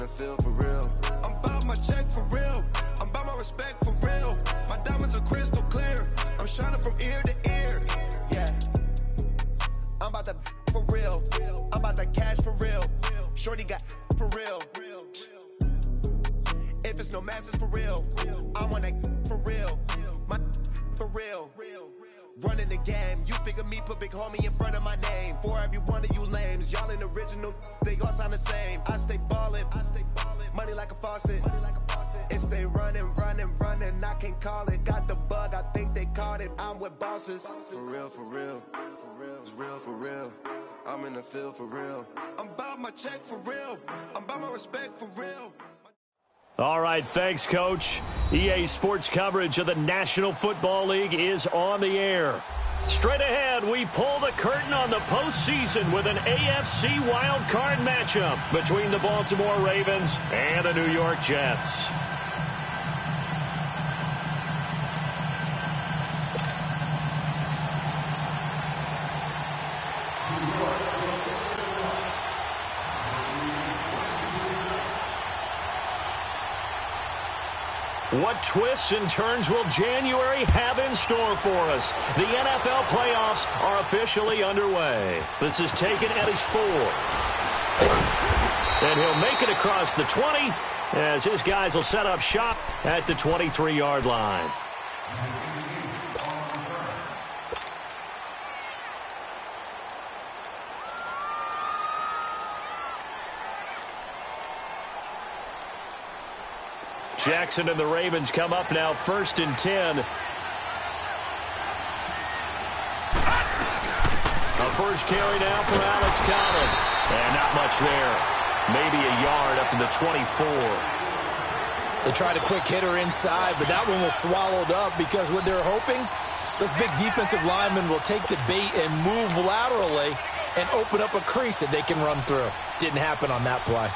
the field for real. I'm about my check for real. I'm about my respect for real. My diamonds are crystal clear. I'm shining from ear to ear. Yeah. I'm about to for real. I'm about to cash for real. Shorty got for real. If it's no mass, it's for real. I want that for real. My for real. Running the game. You speak of me, put big homie in front of my name. For every one of you lames, y'all ain't original. They all sound the same. I stay ballin'. Money like a faucet. It stay running. I can't call it. Got the bug, I think they caught it. I'm with bosses. For real. It's real for real. I'm in the field for real. I'm about my check for real. I'm about my respect for real. All right, thanks, Coach. EA Sports coverage of the National Football League is on the air. Straight ahead, we pull the curtain on the postseason with an AFC wildcard matchup between the Baltimore Ravens and the New York Jets. What twists and turns will January have in store for us? The NFL playoffs are officially underway. This is taken at his 4. And he'll make it across the 20 as his guys will set up shop at the 23-yard line. Jackson and the Ravens come up now 1st and 10. A first carry now for Alex Collins. And not much there. Maybe a yard up to the 24. They tried a quick hitter inside, but that one was swallowed up because what they're hoping, those big defensive linemen will take the bait and move laterally and open up a crease that they can run through. Didn't happen on that play.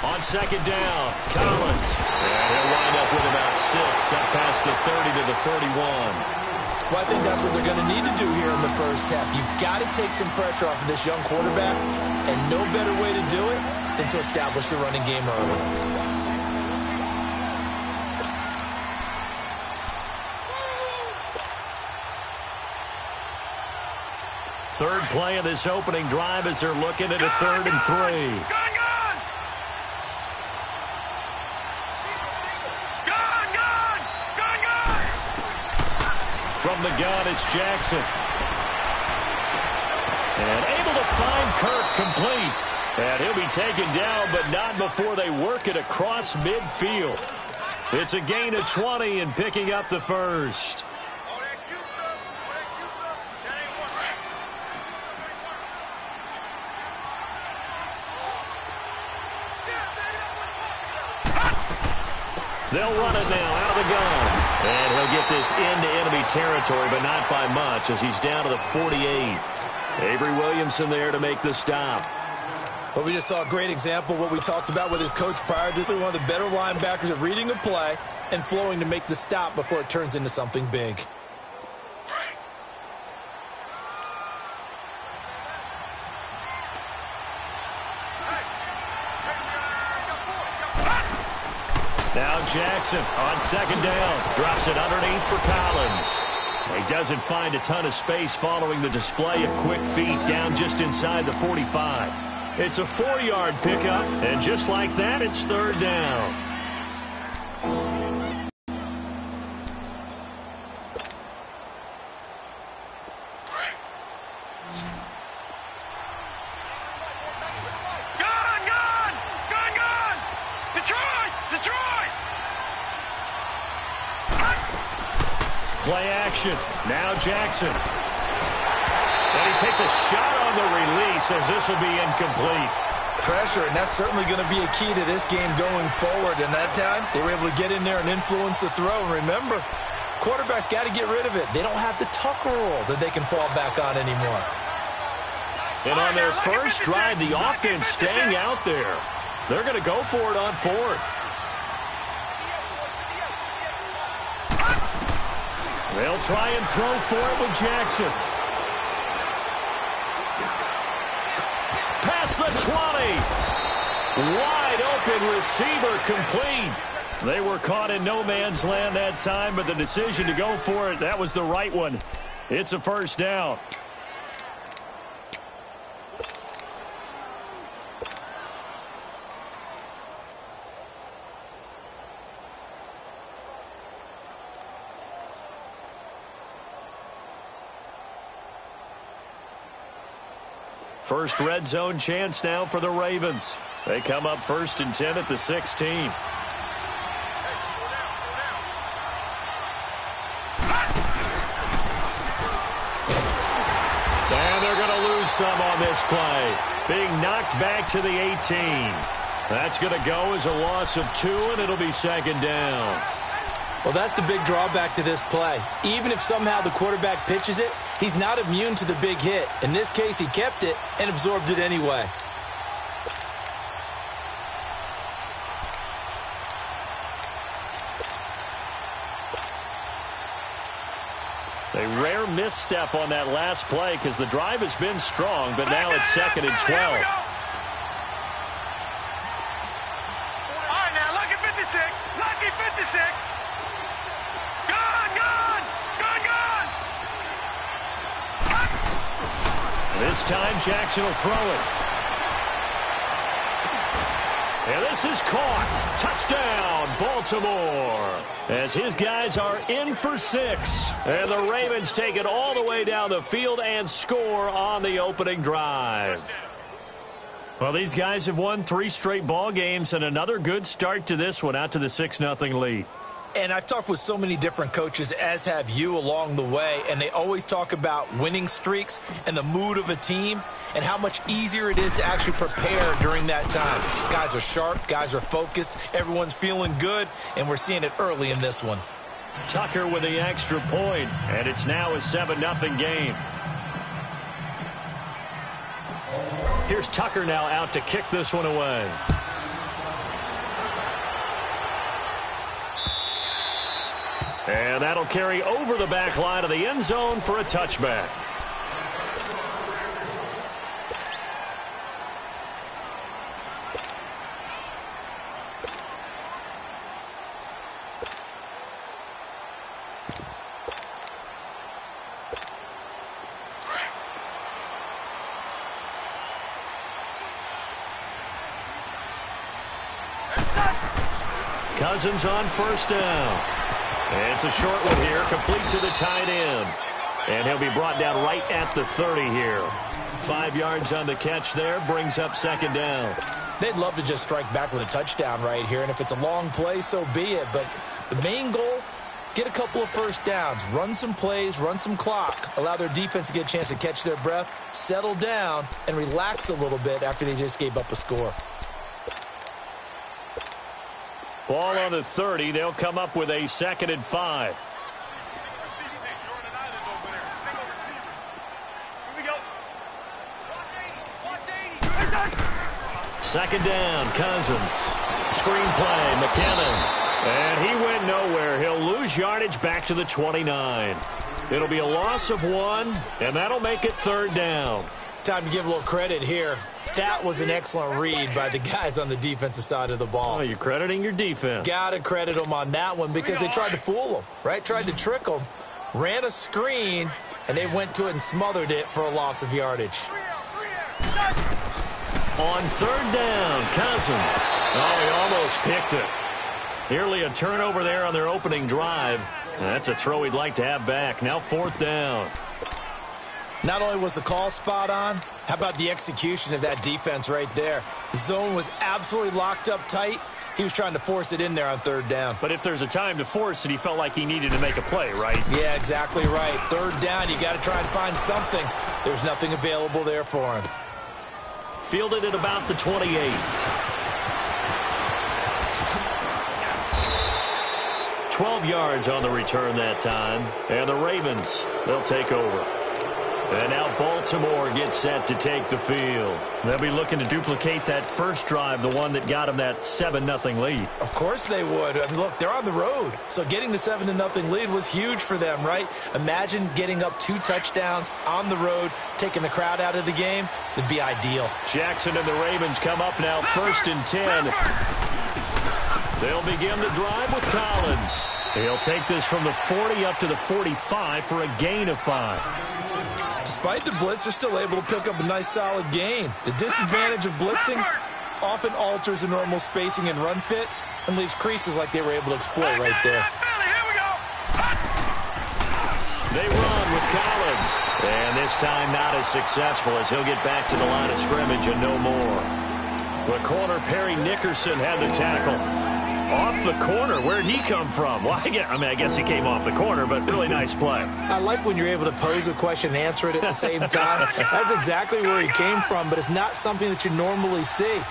On second down, Collins. And he'll wind up with about 6, up past the 30 to the 31. Well, I think that's what they're going to need to do here in the first half. You've got to take some pressure off of this young quarterback, and no better way to do it than to establish the running game early. Third play of this opening drive as they're looking at a 3rd and 3. From the gun, it's Jackson. And able to find Kirk complete. And he'll be taken down, but not before they work it across midfield. It's a gain of 20 and picking up the first. They'll run it now out of the gun. And he'll get this into enemy territory, but not by much as he's down to the 48. Avery Williamson there to make the stop. Well, we just saw a great example of what we talked about with his coach prior to one of the better linebackers of reading a play and flowing to make the stop before it turns into something big. Now Jackson on second down. Drops it underneath for Collins. He doesn't find a ton of space following the display of quick feet down just inside the 45. It's a 4-yard pickup, and just like that, it's 3rd down. Play action. Now Jackson. And he takes a shot on the release as this will be incomplete. Pressure, and that's certainly going to be a key to this game going forward. And that time, they were able to get in there and influence the throw. And remember, quarterbacks got to get rid of it. They don't have the Tucker rule that they can fall back on anymore. And on their first drive, the offense staying out there. They're going to go for it on 4th. They'll try and throw for it with Jackson. Past the 20. Wide open receiver complete. They were caught in no man's land that time, but the decision to go for it, that was the right one. It's a first down. First red zone chance now for the Ravens. They come up 1st and 10 at the 16. And they're going to lose some on this play. Being knocked back to the 18. That's going to go as a loss of 2, and it'll be 2nd down. Well, that's the big drawback to this play. Even if somehow the quarterback pitches it, he's not immune to the big hit. In this case, he kept it and absorbed it anyway. A rare misstep on that last play because the drive has been strong, but now it's 2nd and 12. All right, now, lucky 56. Lucky 56. This time, Jackson will throw it. And this is caught. Touchdown, Baltimore. As his guys are in for 6. And the Ravens take it all the way down the field and score on the opening drive. Well, these guys have won 3 straight ball games and another good start to this one out to the 6-0 lead. And I've talked with so many different coaches, as have you, along the way, and they always talk about winning streaks and the mood of a team and how much easier it is to actually prepare during that time. Guys are sharp, guys are focused, everyone's feeling good, and we're seeing it early in this one. Tucker with the extra point, and it's now a 7-0 game. Here's Tucker now out to kick this one away. And that'll carry over the back line of the end zone for a touchback. Cousins on 1st down. It's a short one here, complete to the tight end. And he'll be brought down right at the 30 here. 5 yards on the catch there, brings up 2nd down. They'd love to just strike back with a touchdown right here, and if it's a long play, so be it. But the main goal, get a couple of first downs, run some plays, run some clock, allow their defense to get a chance to catch their breath, settle down, and relax a little bit after they just gave up a score. Ball on the 30. They'll come up with a 2nd and 5. Second down, Cousins. Screen play, McKinnon. And he went nowhere. He'll lose yardage back to the 29. It'll be a loss of 1, and that'll make it 3rd down. Time to give a little credit here. That was an excellent read by the guys on the defensive side of the ball. Oh, you're crediting your defense. Got to credit them on that one because they tried to fool them, right? Tried to trick them. Ran a screen, and they went to it and smothered it for a loss of yardage. On 3rd down, Cousins. Oh, he almost picked it. Nearly a turnover there on their opening drive. That's a throw he'd like to have back. Now 4th down. Not only was the call spot on, how about the execution of that defense right there? The zone was absolutely locked up tight. He was trying to force it in there on 3rd down. But if there's a time to force it, he felt like he needed to make a play, right? Yeah, exactly right. 3rd down, you got to try and find something. There's nothing available there for him. Fielded at about the 28. 12 yards on the return that time. And the Ravens, they'll take over. And now Baltimore gets set to take the field. They'll be looking to duplicate that first drive, the one that got them that 7-0 lead. Of course they would. I mean, look, they're on the road. So getting the 7-0 lead was huge for them, right? Imagine getting up 2 touchdowns on the road, taking the crowd out of the game. Would be ideal. Jackson and the Ravens come up now 1st and 10. They'll begin the drive with Collins. He'll take this from the 40 up to the 45 for a gain of 5. Despite the blitz, they're still able to pick up a nice, solid gain. The disadvantage of blitzing often alters the normal spacing and run fits and leaves creases like they were able to exploit right there. They run with Collins. And this time not as successful as he'll get back to the line of scrimmage and no more. The corner, Perry Nickerson, had the tackle. Off the corner. Where'd he come from? Well, I guess he came off the corner, but really nice play. I like when you're able to pose a question and answer it at the same time. That's exactly where he came from, but it's not something that you normally see.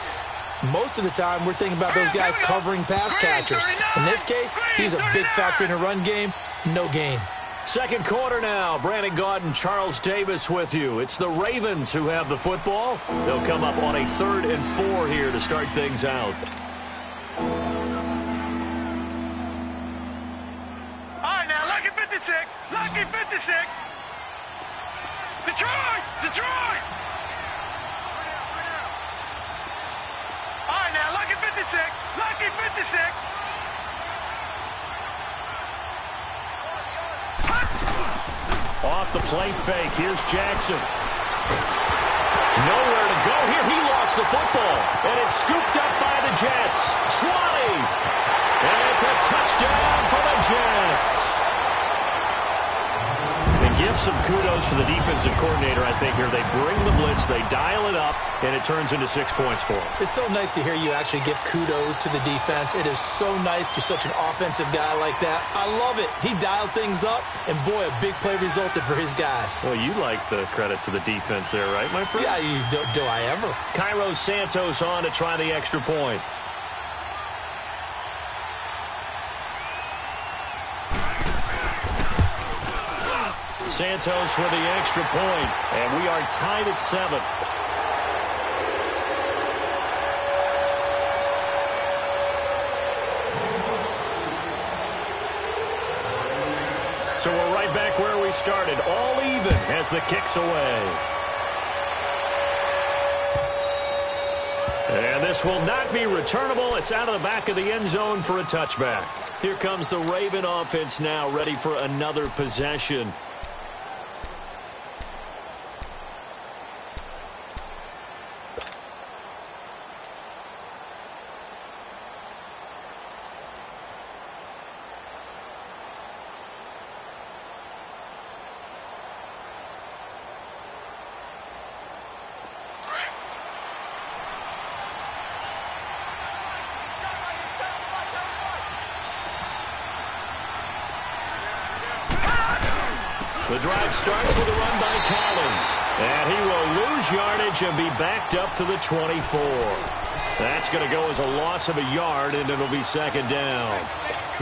Most of the time, we're thinking about those guys covering pass catchers. In this case, he's a big factor in the run game. No gain. Second quarter now. Brandon Gaudin, Charles Davis with you. It's the Ravens who have the football. They'll come up on a 3rd and 4 here to start things out. Lucky 56. Detroit! Detroit! All right, now, Lucky 56. Lucky 56. Off the play fake. Here's Jackson. Nowhere to go here. He lost the football. And it's scooped up by the Jets. 20. And it's a touchdown for the Jets. Give some kudos to the defensive coordinator, I think, here. They bring the blitz, they dial it up, and it turns into 6 points for them. It's so nice to hear you actually give kudos to the defense. It is so nice. You're such an offensive guy like that. I love it. He dialed things up, and boy, a big play resulted for his guys. Well, you like the credit to the defense there, right, my friend? Yeah, do I ever. Cairo Santos on to try the extra point. Santos with the extra point, and we are tied at 7. So we're right back where we started, all even as the kick's away. And this will not be returnable. It's out of the back of the end zone for a touchback. Here comes the Raven offense now, ready for another possession. The drive starts with a run by Collins. And he will lose yardage and be backed up to the 24. That's going to go as a loss of a yard, and it'll be 2nd down.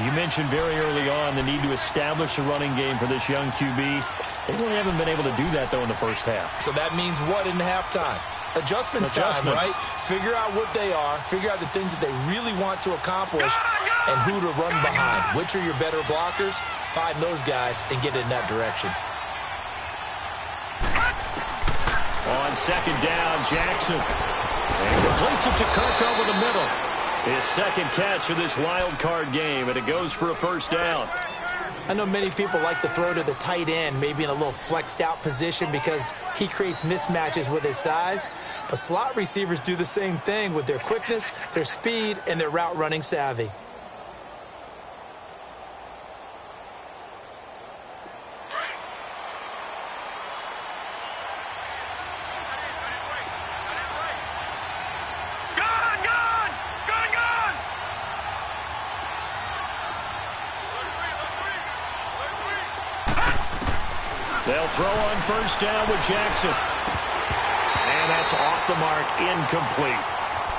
You mentioned very early on the need to establish a running game for this young QB. They really haven't been able to do that, though, in the first half. So that means what in halftime? Adjustments time, right? Figure out what they are, figure out the things that they really want to accomplish, and who to run behind. Which are your better blockers? Find those guys and get in that direction. On 2nd down, Jackson. And completes it to Kirk over the middle. His 2nd catch of this wild card game, and it goes for a 1st down. I know many people like to throw to the tight end, maybe in a little flexed out position because he creates mismatches with his size. But slot receivers do the same thing with their quickness, their speed, and their route running savvy. They'll throw on 1st down with Jackson. And that's off the mark, incomplete.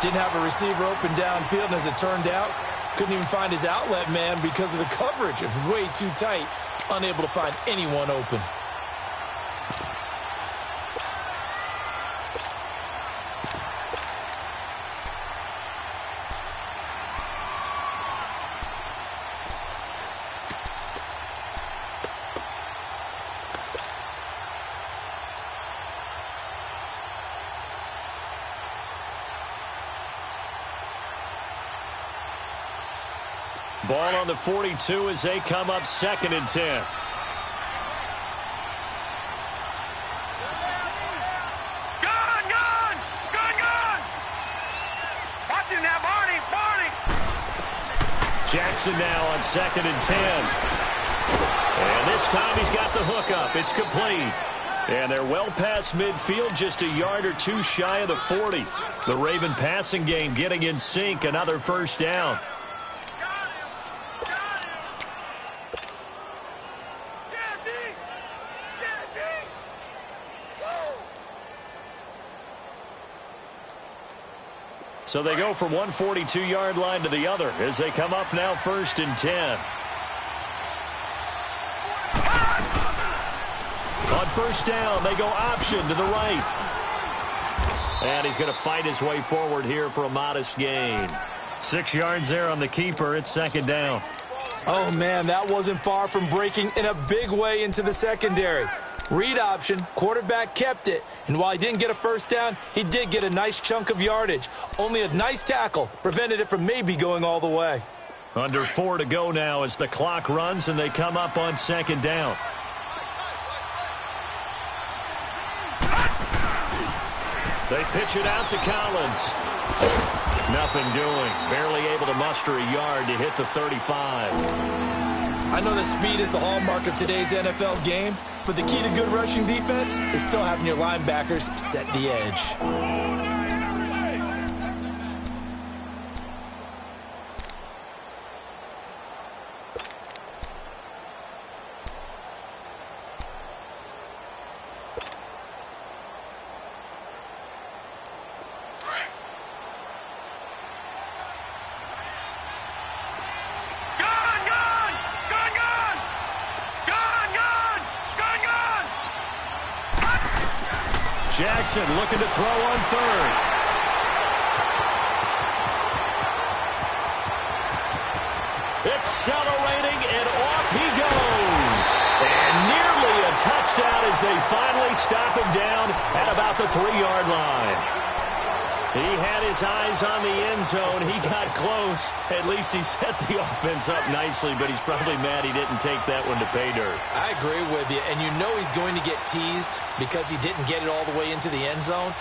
Didn't have a receiver open downfield, and as it turned out, couldn't even find his outlet man because of the coverage. It was way too tight, unable to find anyone open. Ball on the 42 as they come up 2nd and 10. Watch him now, Barney. Jackson now on 2nd and 10. And this time he's got the hook up. It's complete. And they're well past midfield, just a yard or two shy of the 40. The Raven passing game getting in sync, another first down. So they go from one 42-yard line to the other as they come up now 1st and 10. On 1st down, they go option to the right. And he's going to fight his way forward here for a modest gain. 6 yards there on the keeper. It's 2nd down. Oh, man, that wasn't far from breaking in a big way into the secondary. Read option, quarterback kept it, and while he didn't get a first down, he did get a nice chunk of yardage. Only a nice tackle prevented it from maybe going all the way. Under 4 to go now as the clock runs and they come up on 2nd down. They pitch it out to Collins. Nothing doing. Barely able to muster a yard to hit the 35. I know that speed is the hallmark of today's NFL game, but the key to good rushing defense is still having your linebackers set the edge. Jackson looking to throw on 3rd. Accelerating, and off he goes. And nearly a touchdown as they finally stop him down at about the 3-yard line. He had his eyes on the end zone. He got close. At least he set the offense up nicely, but he's probably mad he didn't take that one to pay dirt. I agree with you, and you know he's going to get teased because he didn't get it all the way into the end zone.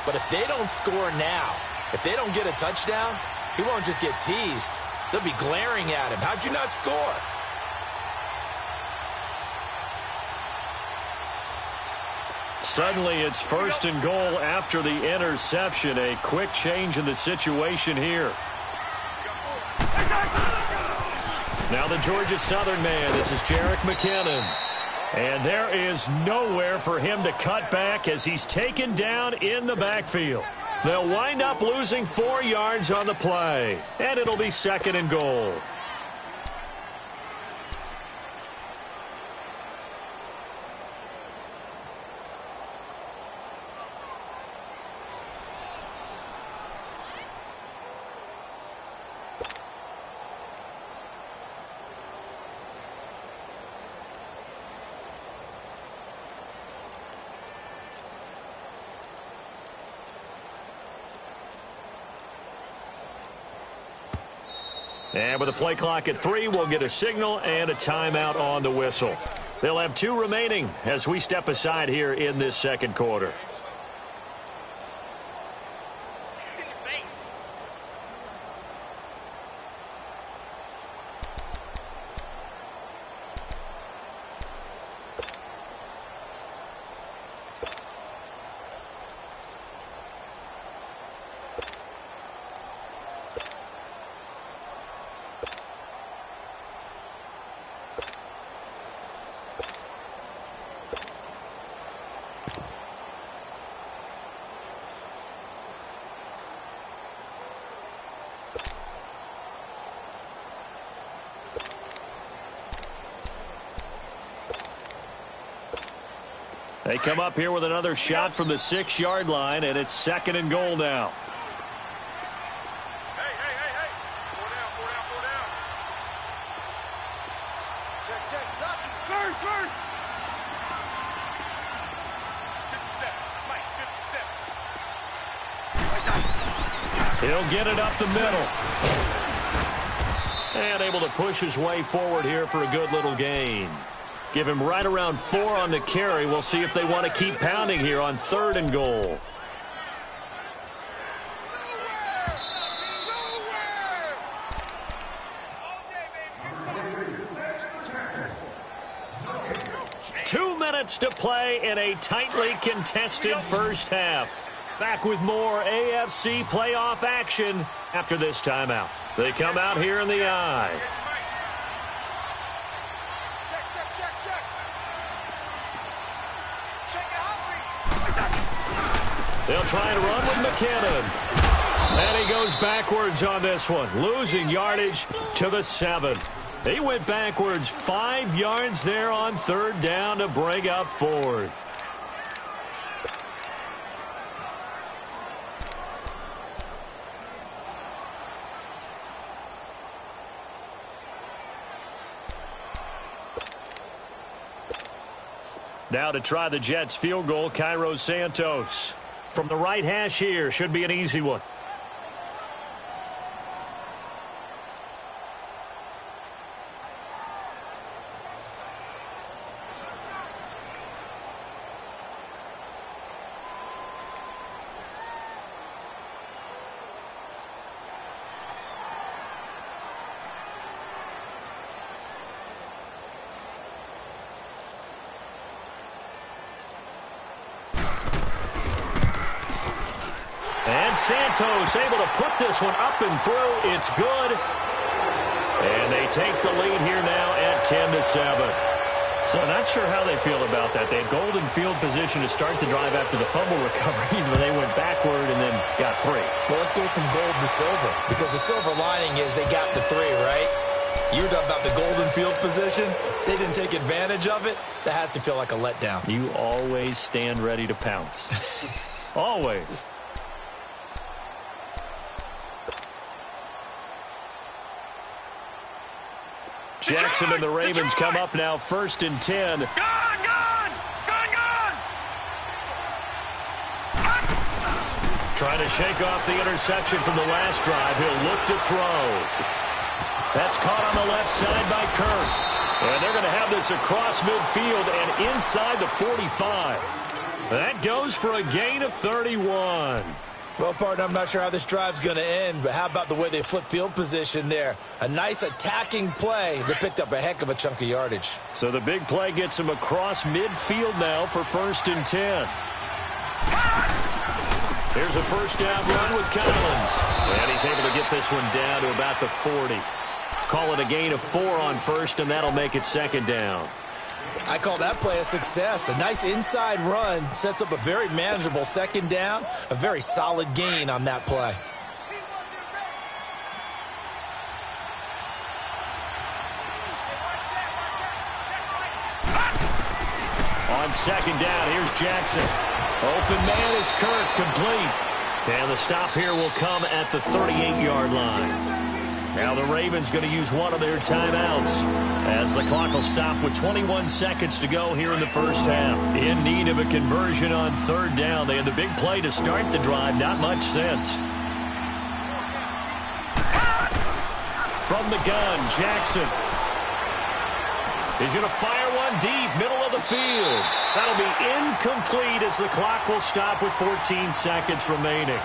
But if they don't score now, if they don't get a touchdown, he won't just get teased. They'll be glaring at him. How'd you not score? Suddenly it's 1st and goal after the interception. A quick change in the situation here. Now the Georgia Southern man. This is Jerick McKinnon. And there is nowhere for him to cut back as he's taken down in the backfield. They'll wind up losing 4 yards on the play. And it'll be 2nd and goal. And with a play clock at 3, we'll get a signal and a timeout on the whistle. They'll have 2 remaining as we step aside here in this 2nd quarter. They come up here with another shot from the 6-yard line, and it's 2nd and goal now. Hey. 4 down. Check. First. 57. Mike, 57. He'll get it up the middle. And able to push his way forward here for a good little gain. Give him right around 4 on the carry. We'll see if they want to keep pounding here on 3rd and goal. Two minutes to play in a tightly contested first half. Back with more AFC playoff action after this timeout. They come out here in the I. They'll try and run with McKinnon. And he goes backwards on this one, losing yardage to the 7. He went backwards 5 yards there on 3rd down to bring up 4th. Now to try the Jets field goal, Cairo Santos. From the right hash here, should be an easy one. Santos able to put this one up and through. It's good. And they take the lead here now at 10-7. So not sure how they feel about that. They had golden field position to start the drive after the fumble recovery, but they went backward and then got 3. Well, let's go from gold to silver, because the silver lining is they got the 3, right? You're talking about the golden field position. They didn't take advantage of it. That has to feel like a letdown. You always stand ready to pounce. Always. Jackson and the Ravens come up now 1st and 10. Gone! Trying to shake off the interception from the last drive. He'll look to throw. That's caught on the left side by Kirk. And they're going to have this across midfield and inside the 45. That goes for a gain of 31. Well, partner, I'm not sure how this drive's going to end, but how about the way they flip field position there? A nice attacking play that picked up a heck of a chunk of yardage. So the big play gets him across midfield now for 1st and 10. Here's a first down run with Collins. And he's able to get this one down to about the 40. Call it a gain of 4 on 1st, and that'll make it 2nd down. I call that play a success. A nice inside run sets up a very manageable 2nd down. A very solid gain on that play. On 2nd down, here's Jackson. Open man is Kirk, complete. And the stop here will come at the 38-yard line. Now the Ravens going to use one of their timeouts as the clock will stop with 21 seconds to go here in the first half. In need of a conversion on 3rd down. They had the big play to start the drive. Not much sense. From the gun, Jackson. He's going to fire one deep, middle of the field. That'll be incomplete as the clock will stop with 14 seconds remaining.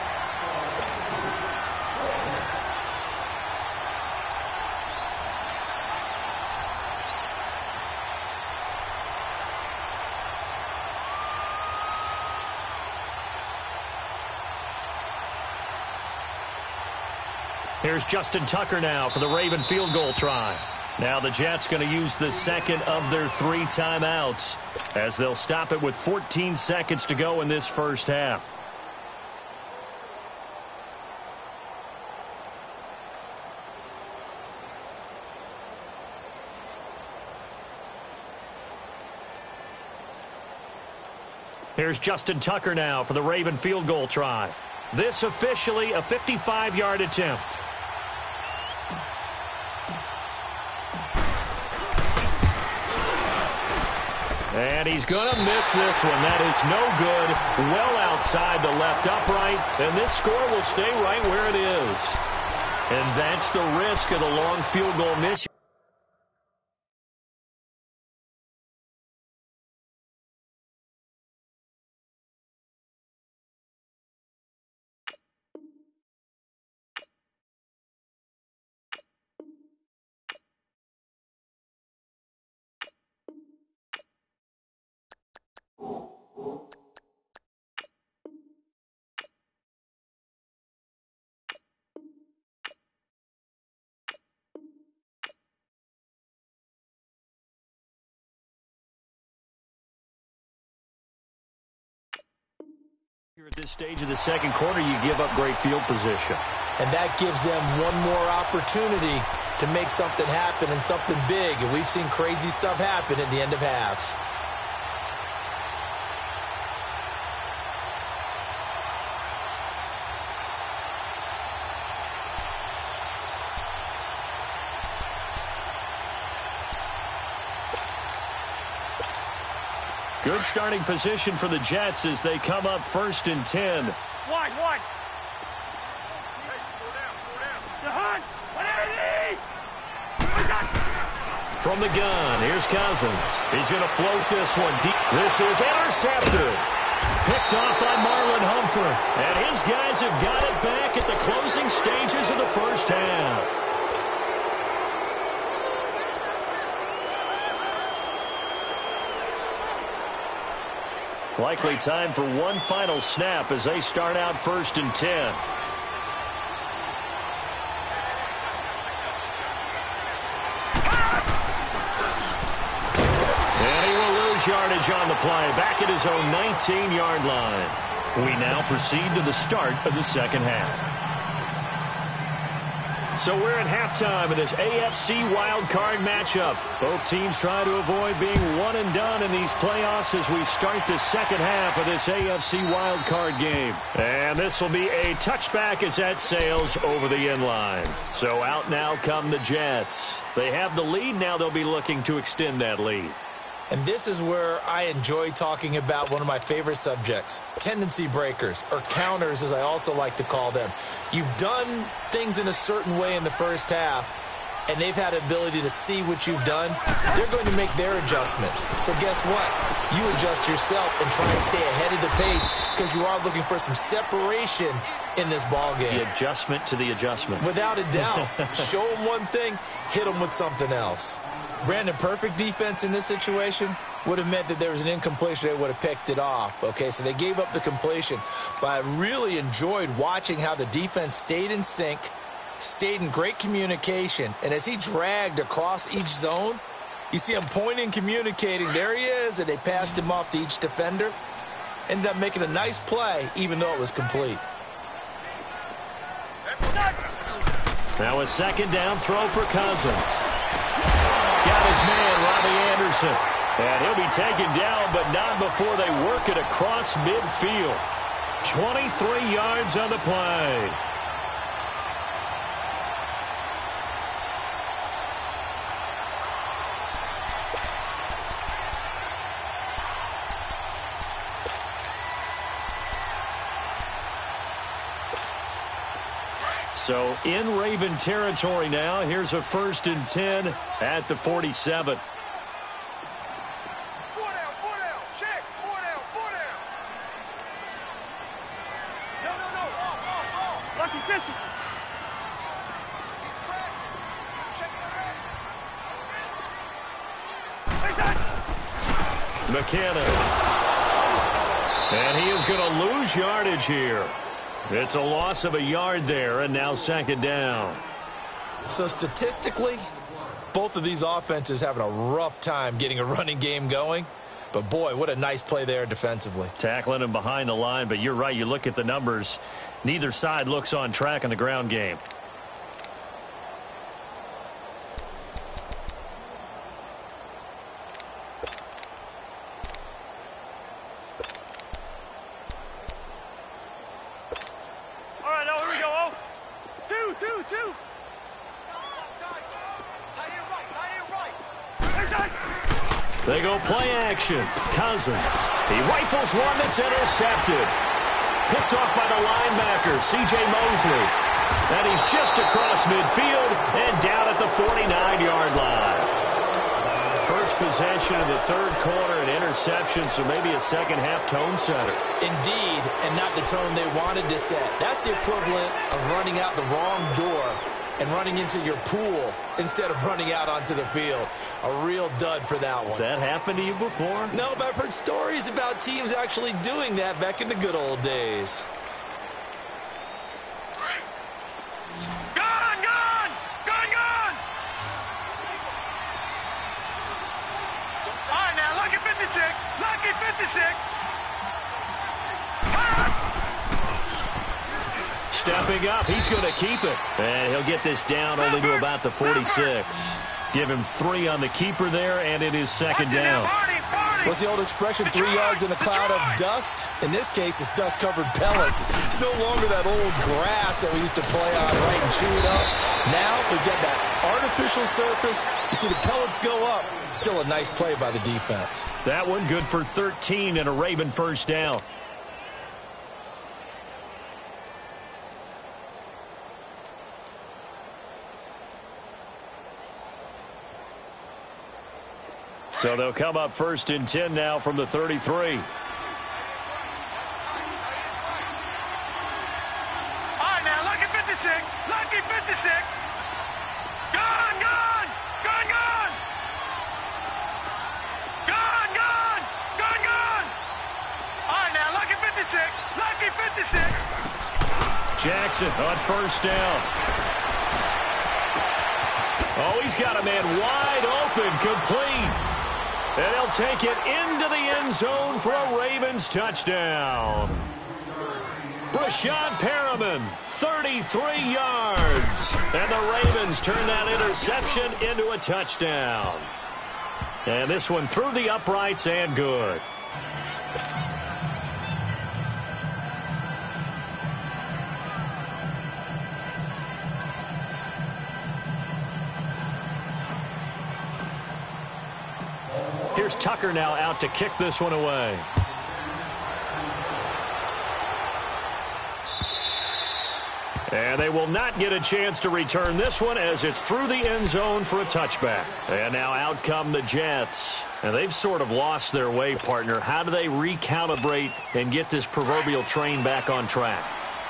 Here's Justin Tucker now for the Raven field goal try. Now the Jets going to use the 2nd of their 3 timeouts as they'll stop it with 14 seconds to go in this first half. Here's Justin Tucker now for the Raven field goal try. This officially a 55-yard attempt. And he's going to miss this one. That is no good. Well outside the left upright. And this score will stay right where it is. And that's the risk of the long field goal miss. Here at this stage of the second quarter, you give up great field position. And that gives them one more opportunity to make something happen and something big. And we've seen crazy stuff happen at the end of halves. Good starting position for the Jets as they come up 1st and 10. Wide. From the gun, here's Cousins. He's going to float this one deep. This is intercepted. Picked off by Marlon Humphrey. And his guys have got it back at the closing stages of the first half. Likely time for one final snap as they start out 1st and 10. And he will lose yardage on the play, back at his own 19-yard line. We now proceed to the start of the second half. So we're at halftime of this AFC wildcard matchup. Both teams try to avoid being one and done in these playoffs as we start the second half of this AFC wildcard game. And this will be a touchback as that sails over the end line. So out now come the Jets. They have the lead. Now they'll be looking to extend that lead. And this is where I enjoy talking about one of my favorite subjects, tendency breakers, or counters as I also like to call them. You've done things in a certain way in the first half, and they've had the ability to see what you've done. They're going to make their adjustments. So guess what? You adjust yourself and try and stay ahead of the pace because you are looking for some separation in this ball game. The adjustment to the adjustment. Without a doubt. Show them one thing, hit them with something else. Brandon, perfect defense in this situation would have meant that there was an incompletion. They would have picked it off. Okay, so they gave up the completion. But I really enjoyed watching how the defense stayed in sync, stayed in great communication. And as he dragged across each zone, you see him pointing, communicating. There he is, and they passed him off to each defender. Ended up making a nice play, even though it was complete. Now a second down throw for Cousins. Got his man, Robbie Anderson. And he'll be taken down, but not before they work it across midfield. 23 yards on the play. So in Raven territory now. Here's a 1st and 10 at the 47. McKinnon. And he is going to lose yardage here. It's a loss of a yard there, and now second down. So statistically, both of these offenses having a rough time getting a running game going. But, boy, what a nice play there defensively. Tackling him behind the line, but you're right. You look at the numbers. Neither side looks on track in the ground game. They go play action. Cousins. He rifles one that's intercepted. Picked off by the linebacker, C.J. Mosley. And he's just across midfield and down at the 49-yard line. First possession of the third quarter, an interception, so maybe a second-half tone setter. Indeed, and not the tone they wanted to set. That's the equivalent of running out the wrong door and running into your pool instead of running out onto the field. A real dud for that one. Has that happened to you before? No, but I've heard stories about teams actually doing that back in the good old days. Lucky 56. Stepping up, he's going to keep it. And he'll get this down only to about the 46. Give him 3 on the keeper there, and it is second down. What's the old expression, 3 yards in a cloud of dust? In this case, it's dust-covered pellets. It's no longer that old grass that we used to play on, right, and chew it up. Now we've got that artificial surface. You see the pellets go up. Still a nice play by the defense. That one good for 13 and a Raven first down. So they'll come up first and 10 now from the 33. All right, now, lucky 56. Lucky 56. Gone, gone. Gone, gone. Gone, gone. Gone, gone. All right, now, lucky 56. Lucky 56. Jackson on first down. Oh, he's got a man wide open, complete. And he'll take it into the end zone for a Ravens touchdown. Brashad Perriman, 33 yards. And the Ravens turn that interception into a touchdown. And this one through the uprights and good. Here's Tucker now out to kick this one away. And they will not get a chance to return this one as it's through the end zone for a touchback. And now out come the Jets. And they've sort of lost their way, partner. How do they recalibrate and get this proverbial train back on track?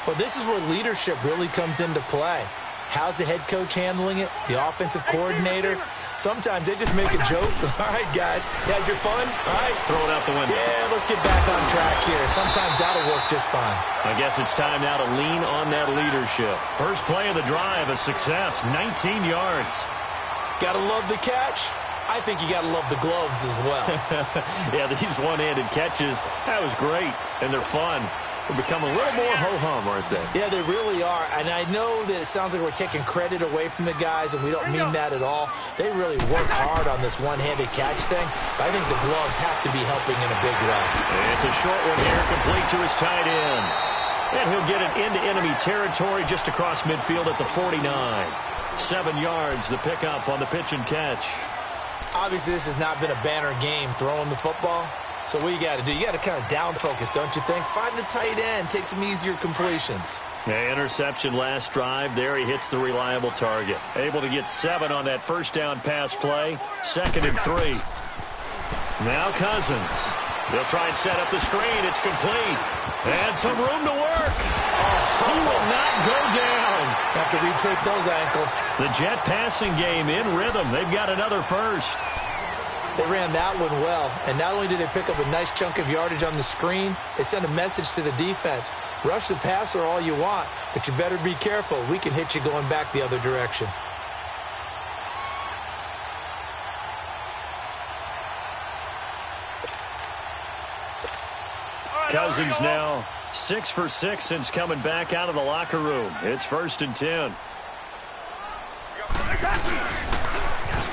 Well, this is where leadership really comes into play. How's the head coach handling it? The offensive coordinator? Sometimes they just make a joke. All right, guys, you had your fun? All right. Throw it out the window. Yeah, let's get back on track here. And sometimes that'll work just fine. I guess it's time now to lean on that leadership. First play of the drive, a success, 19 yards. Got to love the catch. I think you got to love the gloves as well. Yeah, these one-handed catches, that was great, and they're fun. They become a little more ho-hum, aren't they? Yeah, they really are. And I know that it sounds like we're taking credit away from the guys, and we don't mean that at all. They really work hard on this one-handed catch thing, but I think the gloves have to be helping in a big way. It's a short one here, complete to his tight end. And he'll get it into enemy territory just across midfield at the 49. 7 yards, the pickup on the pitch and catch. Obviously, this has not been a banner game throwing the football. So what you got to do, you got to kind of down focus, don't you think? Find the tight end, take some easier completions. Yeah, interception last drive. There he hits the reliable target. Able to get 7 on that first down pass play. 2nd and 3. Now Cousins. They'll try and set up the screen. It's complete. And some room to work. He will not go down. Have to retake those ankles. The Jet passing game in rhythm. They've got another first. They ran that one well, and not only did they pick up a nice chunk of yardage on the screen, they sent a message to the defense. Rush the passer all you want, but you better be careful. We can hit you going back the other direction. Cousins now 6 for 6 since coming back out of the locker room. It's 1st and 10.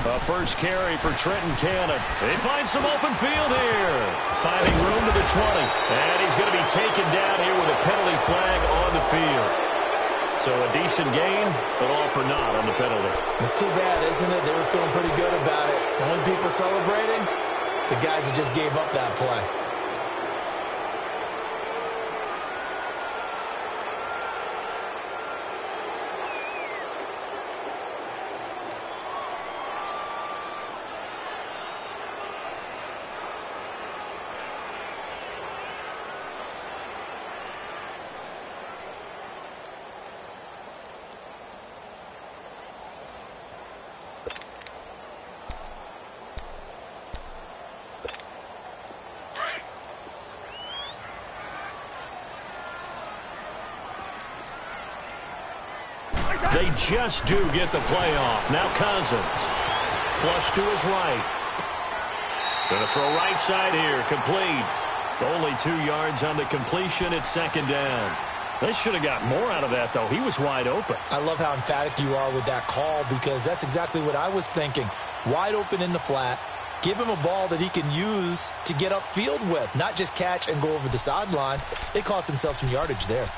A first carry for Trenton Cannon. They find some open field here. Finding room to the 20. And he's going to be taken down here with a penalty flag on the field. So a decent gain, but all for naught on the penalty. It's too bad, isn't it? They were feeling pretty good about it. The only people celebrating, the guys who just gave up that play. They just do get the playoff. Now Cousins. Flush to his right. Going to throw right side here. Complete. Only 2 yards on the completion. It's second down. They should have got more out of that, though. He was wide open. I love how emphatic you are with that call because that's exactly what I was thinking. Wide open in the flat. Give him a ball that he can use to get upfield with, not just catch and go over the sideline. They cost themselves some yardage there.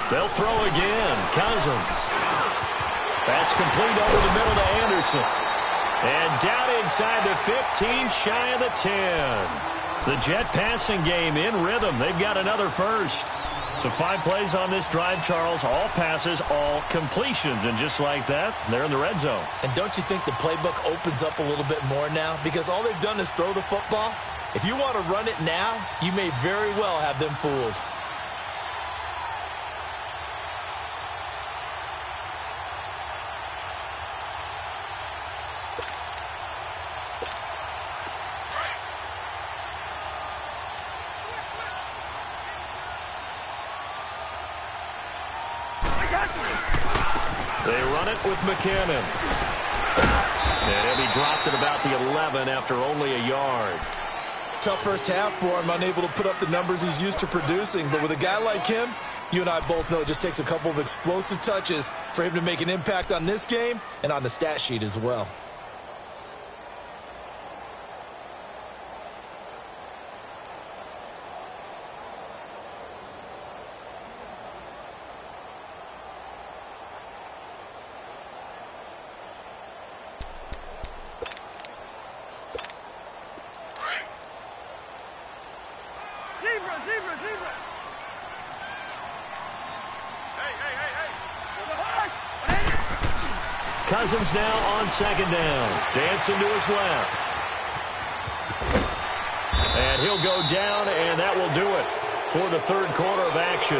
They'll throw again. Cousins. That's complete over the middle to Anderson. And down inside the 15, shy of the 10. The Jet passing game in rhythm. They've got another first. So 5 plays on this drive, Charles. All passes, all completions. And just like that, they're in the red zone. And don't you think the playbook opens up a little bit more now? Because all they've done is throw the football. If you want to run it now, you may very well have them fooled. They run it with McKinnon. And he'll be dropped at about the 11 after only a yard. Tough first half for him, unable to put up the numbers he's used to producing. But with a guy like him, you and I both know it just takes a couple of explosive touches for him to make an impact on this game and on the stat sheet as well. Cousins now on second down. Dancing to his left. And he'll go down, and that will do it for the third quarter of action.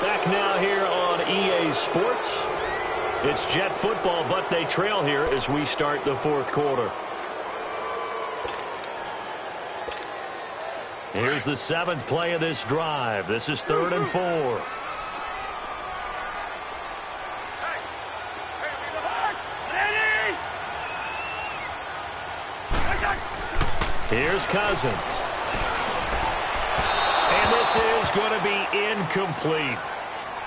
Back now here on EA Sports. It's Jet football, but they trail here as we start the fourth quarter. Here's the 7th play of this drive. This is 3rd and 4. Here's Cousins. And this is going to be incomplete.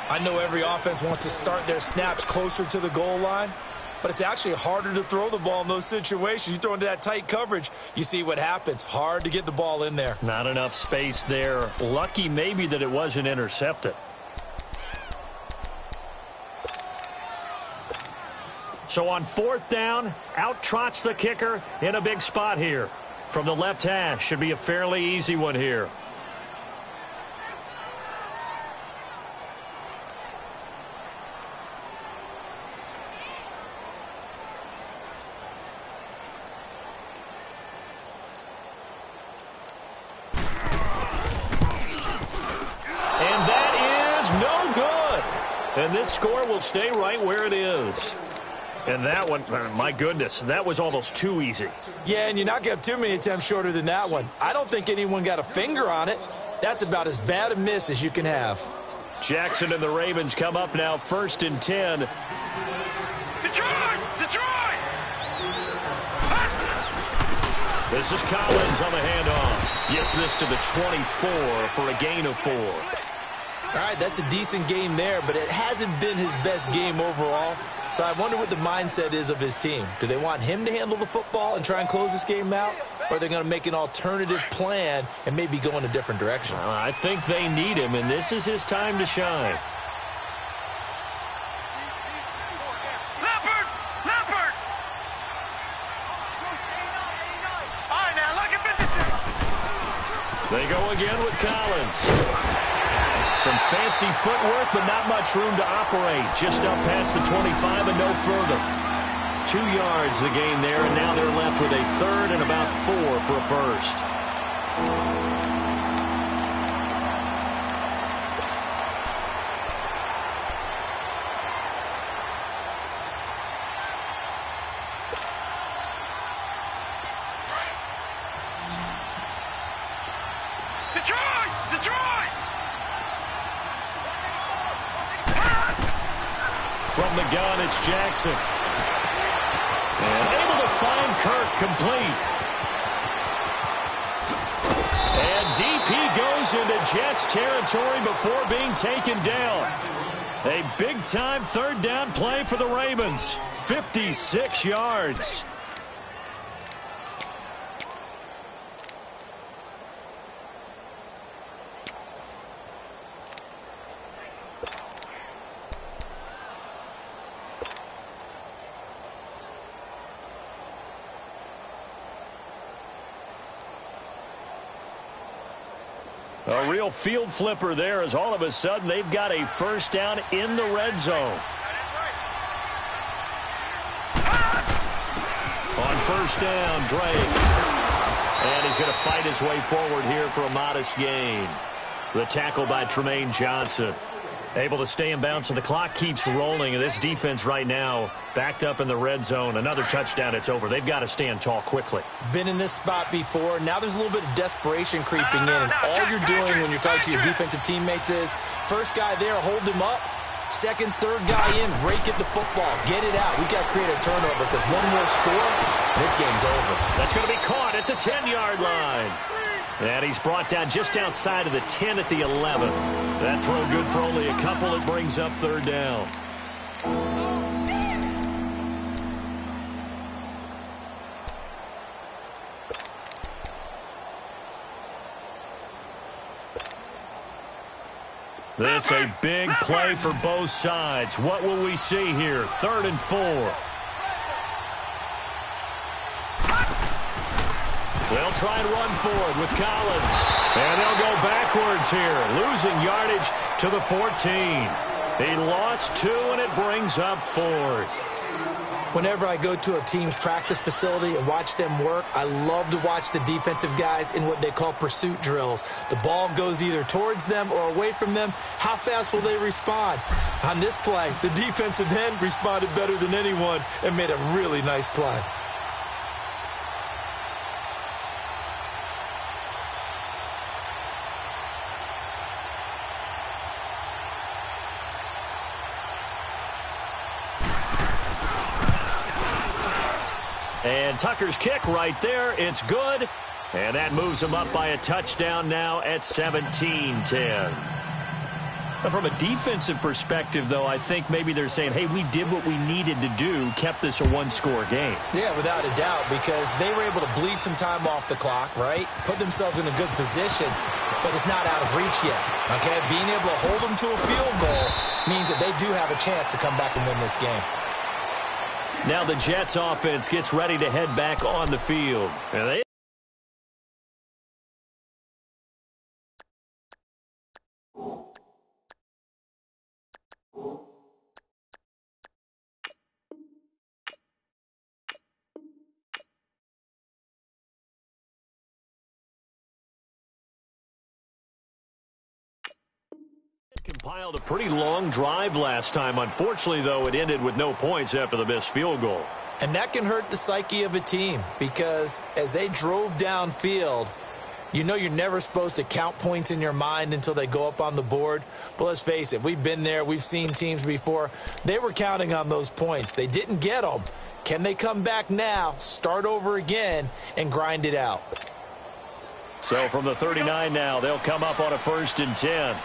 I know every offense wants to start their snaps closer to the goal line, but it's actually harder to throw the ball in those situations. You throw into that tight coverage, you see what happens. Hard to get the ball in there. Not enough space there. Lucky maybe that it wasn't intercepted. So on 4th down, out trots the kicker in a big spot here. From the left hash, should be a fairly easy one here. And that is no good. And this score will stay right where it is. And that one, my goodness, that was almost too easy. Yeah, and you're not going to have too many attempts shorter than that one. I don't think anyone got a finger on it. That's about as bad a miss as you can have. Jackson and the Ravens come up now 1st and 10. Detroit! Detroit! This is Collins on the handoff. Gets this to the 24 for a gain of 4. All right, that's a decent game there, but it hasn't been his best game overall. So I wonder what the mindset is of his team. Do they want him to handle the football and try and close this game out? Or are they going to make an alternative plan and maybe go in a different direction? I think they need him, and this is his time to shine. Leopard! Leopard! All right, now, look at 56. They go again with Collins. Some fancy footwork, but not much room to operate. Just up past the 25 and no further. 2 yards the gain there, and now they're left with a 3rd and about 4 for a first. From the gun, it's Jackson. And able to find Kirk complete. And deep he goes into Jets territory before being taken down. A big-time third down play for the Ravens. 56 yards. A real field flipper there as all of a sudden they've got a first down in the red zone. On first down, Drake. And he's going to fight his way forward here for a modest gain. The tackle by Tremaine Johnson. Able to stay in bounds, so the clock keeps rolling. And this defense right now backed up in the red zone. Another touchdown, it's over. They've got to stand tall quickly. Been in this spot before. Now there's a little bit of desperation creeping in. And all you're doing when you're talking to your defensive teammates is, first guy there, hold him up. Second, third guy in, rake at the football. Get it out. We've got to create a turnover because one more score, and this game's over. That's going to be caught at the 10-yard line. And he's brought down just outside of the 10 at the 11. That throw good for only a couple. It brings up third down. This a big play for both sides. What will we see here? 3rd and 4. They'll try and run forward with Collins. And they'll go backwards here, losing yardage to the 14. He lost 2, and it brings up 4th. Whenever I go to a team's practice facility and watch them work, I love to watch the defensive guys in what they call pursuit drills. The ball goes either towards them or away from them. How fast will they respond? On this play, the defensive end responded better than anyone and made a really nice play. And Tucker's kick right there. It's good. And that moves him up by a touchdown now at 17-10. From a defensive perspective, though, I think maybe they're saying, hey, we did what we needed to do, kept this a one-score game. Yeah, without a doubt, because they were able to bleed some time off the clock, right? Put themselves in a good position, but it's not out of reach yet, okay? Being able to hold them to a field goal means that they do have a chance to come back and win this game. Now the Jets offense gets ready to head back on the field. And they compiled a pretty long drive last time. Unfortunately, though, it ended with no points after the missed field goal. And that can hurt the psyche of a team because as they drove downfield, you know you're never supposed to count points in your mind until they go up on the board. But let's face it, we've been there. We've seen teams before. They were counting on those points. They didn't get them. Can they come back now, start over again, and grind it out? So from the 39 now, they'll come up on a 1st and 10.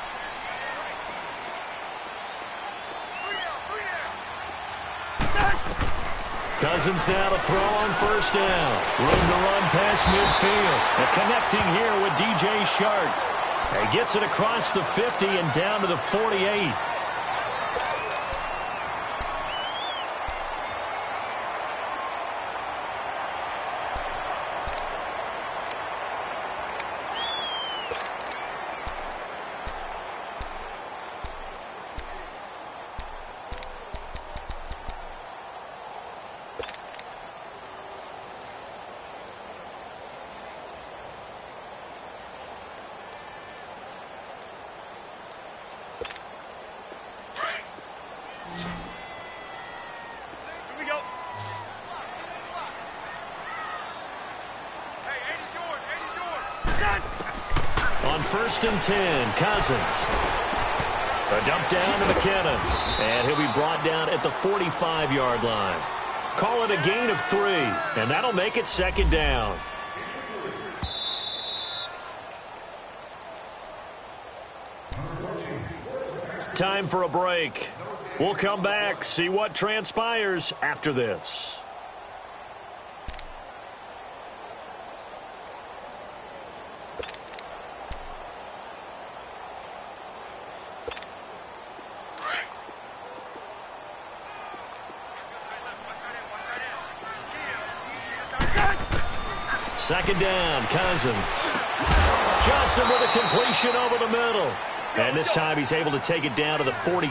Cousins now to throw on 1st down. Room to run past midfield. And connecting here with DJ Shark. He gets it across the 50 and down to the 48. On 1st and 10, Cousins. A dump down to McKinnon. And he'll be brought down at the 45-yard line. Call it a gain of 3, and that'll make it second down. Time for a break. We'll come back, see what transpires after this. Second down, Cousins. Johnson with a completion over the middle. And this time he's able to take it down to the 42.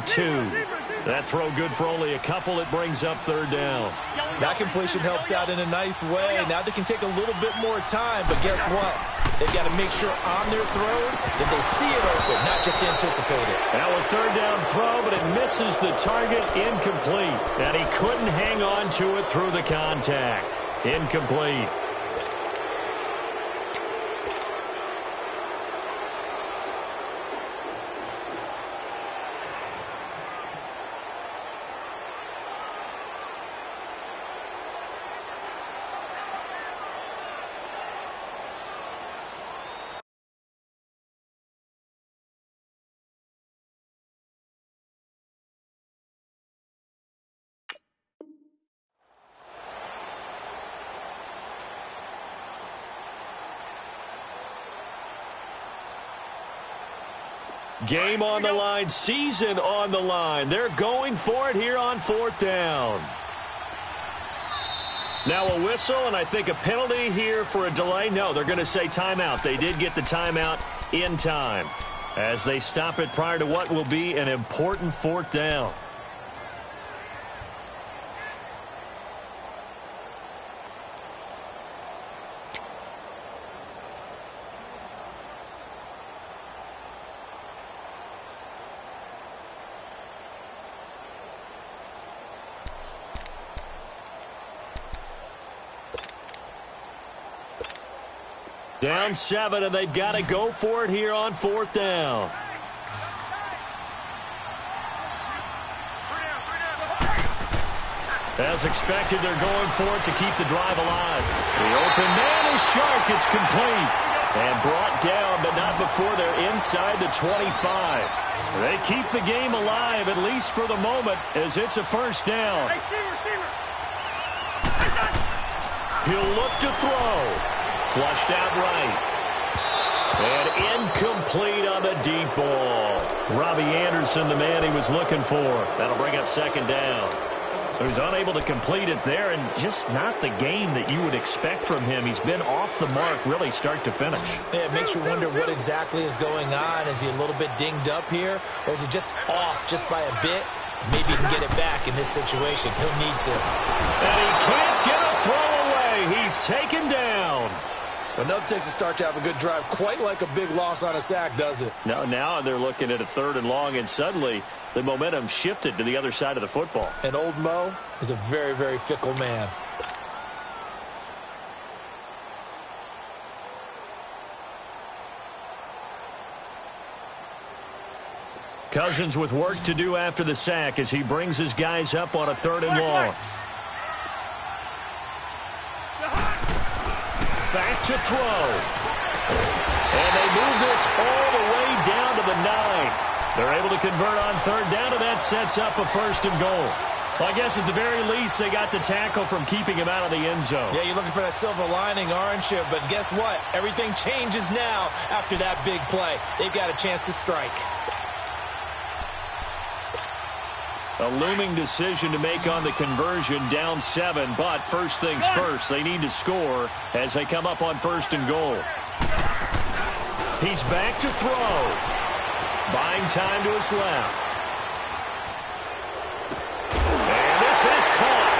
That throw good for only a couple. It brings up third down. That completion helps out in a nice way. Now they can take a little bit more time, but guess what? They've got to make sure on their throws that they see it open, not just anticipate it. Now a third down throw, but it misses the target. Incomplete. And he couldn't hang on to it through the contact. Incomplete. Game on the line, season on the line. They're going for it here on fourth down. Now a whistle, and I think a penalty here for a delay. No, they're going to say timeout. They did get the timeout in time as they stop it prior to what will be an important fourth down. Down 7, and they've got to go for it here on fourth down. As expected, they're going for it to keep the drive alive. The open man is sharp. It's complete. And brought down, but not before they're inside the 25. They keep the game alive, at least for the moment, as it's a first down. He'll look to throw. Flushed out right. And incomplete on the deep ball. Robbie Anderson, the man he was looking for. That'll bring up second down. So he's unable to complete it there, and just not the game that you would expect from him. He's been off the mark really start to finish. Yeah, it makes you wonder what exactly is going on. Is he a little bit dinged up here, or is he just off just by a bit? Maybe he can get it back in this situation. He'll need to. And he can't get a throw away. He's taken down. Enough takes a start to have a good drive. Quite like a big loss on a sack, does it? Now they're looking at a third and long, and suddenly the momentum shifted to the other side of the football. And old Mo is a very, very fickle man. Cousins with work to do after the sack as he brings his guys up on a third and long. Back to throw. And they move this all the way down to the 9. They're able to convert on third down, and that sets up a first and goal. Well, I guess at the very least, they got the tackle from keeping him out of the end zone. Yeah, you're looking for that silver lining, aren't you? But guess what? Everything changes now after that big play. They've got a chance to strike. A looming decision to make on the conversion, down 7, but first things first, they need to score as they come up on first and goal. He's back to throw. Buying time to his left. And this is caught.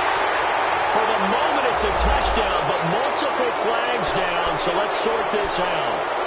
For the moment, it's a touchdown, but multiple flags down, so let's sort this out.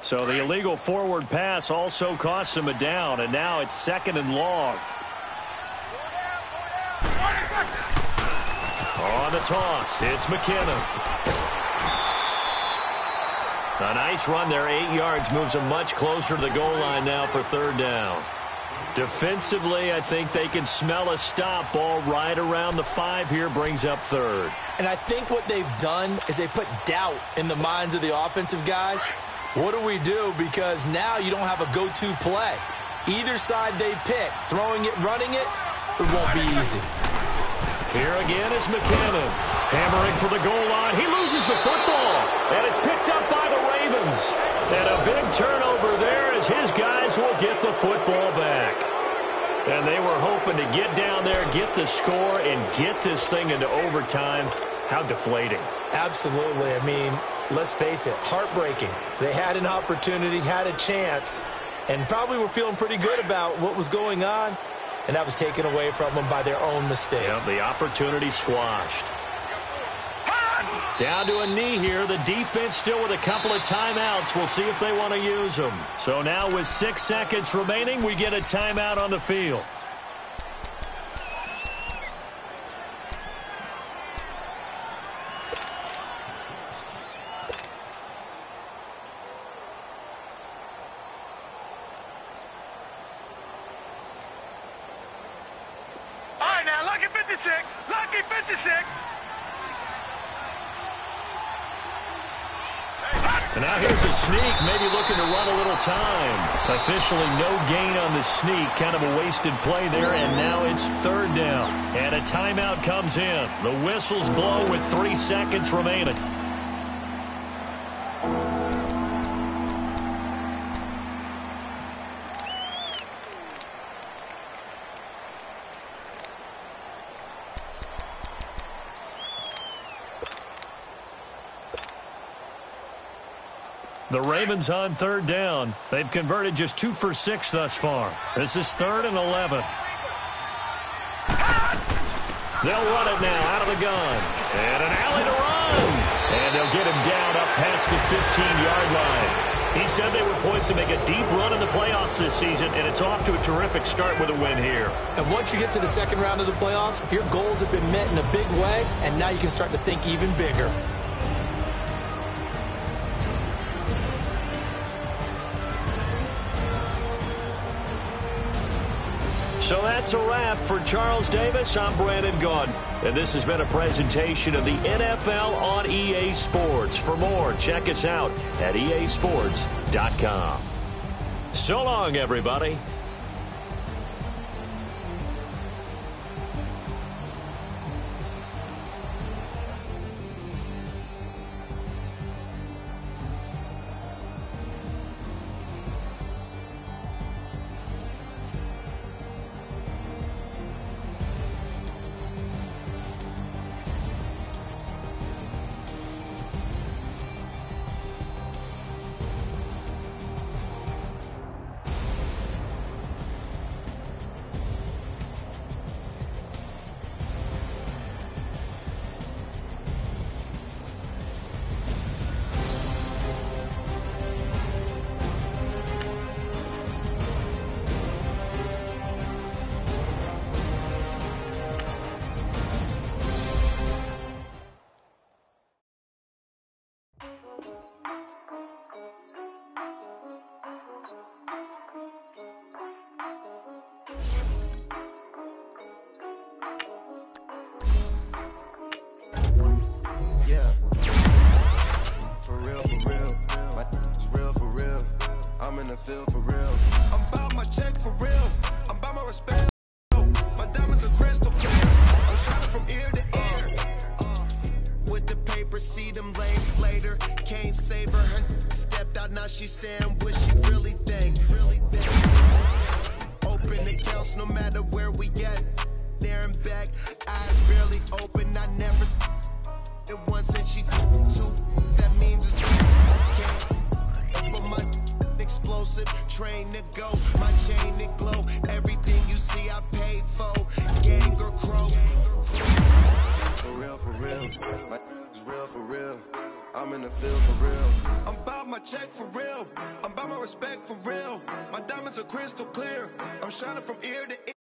So the illegal forward pass also costs him a down, and now it's 2nd and long. On the toss, it's McKinnon. A nice run there, 8 yards, moves him much closer to the goal line now for 3rd down. Defensively, I think they can smell a stop. Ball right around the 5 here, brings up 3rd. And I think what they've done is they put doubt in the minds of the offensive guys. What do we do? Because now you don't have a go-to play. Either side they pick, throwing it, running it, it won't be easy. Here again is McKinnon. Hammering for the goal line. He loses the football. And it's picked up by the Ravens. And a big turnover there as his guys will get the football back. And they were hoping to get down there, get the score, and get this thing into overtime. How deflating. Absolutely. I mean, let's face it, heartbreaking. They had an opportunity, had a chance, and probably were feeling pretty good about what was going on, and that was taken away from them by their own mistake. Yep, the opportunity squashed. Down to a knee here. The defense still with a couple of timeouts. We'll see if they want to use them. So now with 6 seconds remaining, we get a timeout on the field. All right, now, lucky 56. Lucky 56. And now here's a sneak, maybe looking to run a little time. Officially no gain on the sneak, kind of a wasted play there, and now it's 3rd down. And a timeout comes in. The whistles blow with 3 seconds remaining. The Ravens on 3rd down. They've converted just 2 for 6 thus far. This is 3rd and 11. They'll run it now out of the gun. And an alley to run. And they'll get him down up past the 15-yard line. He said they were poised to make a deep run in the playoffs this season, and it's off to a terrific start with a win here. And once you get to the 2nd round of the playoffs, your goals have been met in a big way, and now you can start to think even bigger. So that's a wrap for Charles Davis. I'm Brandon Gaudin, and this has been a presentation of the NFL on EA Sports. For more, check us out at easports.com. So long, everybody. She saying what she really think. Open accounts no matter where we at. There and back, eyes barely open. I never it once and she two. That means it's can't. But my explosive train to go, my chain to glow. Everything you see I paid for. Gang or crow. For real, it's real for real. I'm in the field for real. I'm about my check for real. I'm about my respect for real. My diamonds are crystal clear. I'm shining from ear to ear.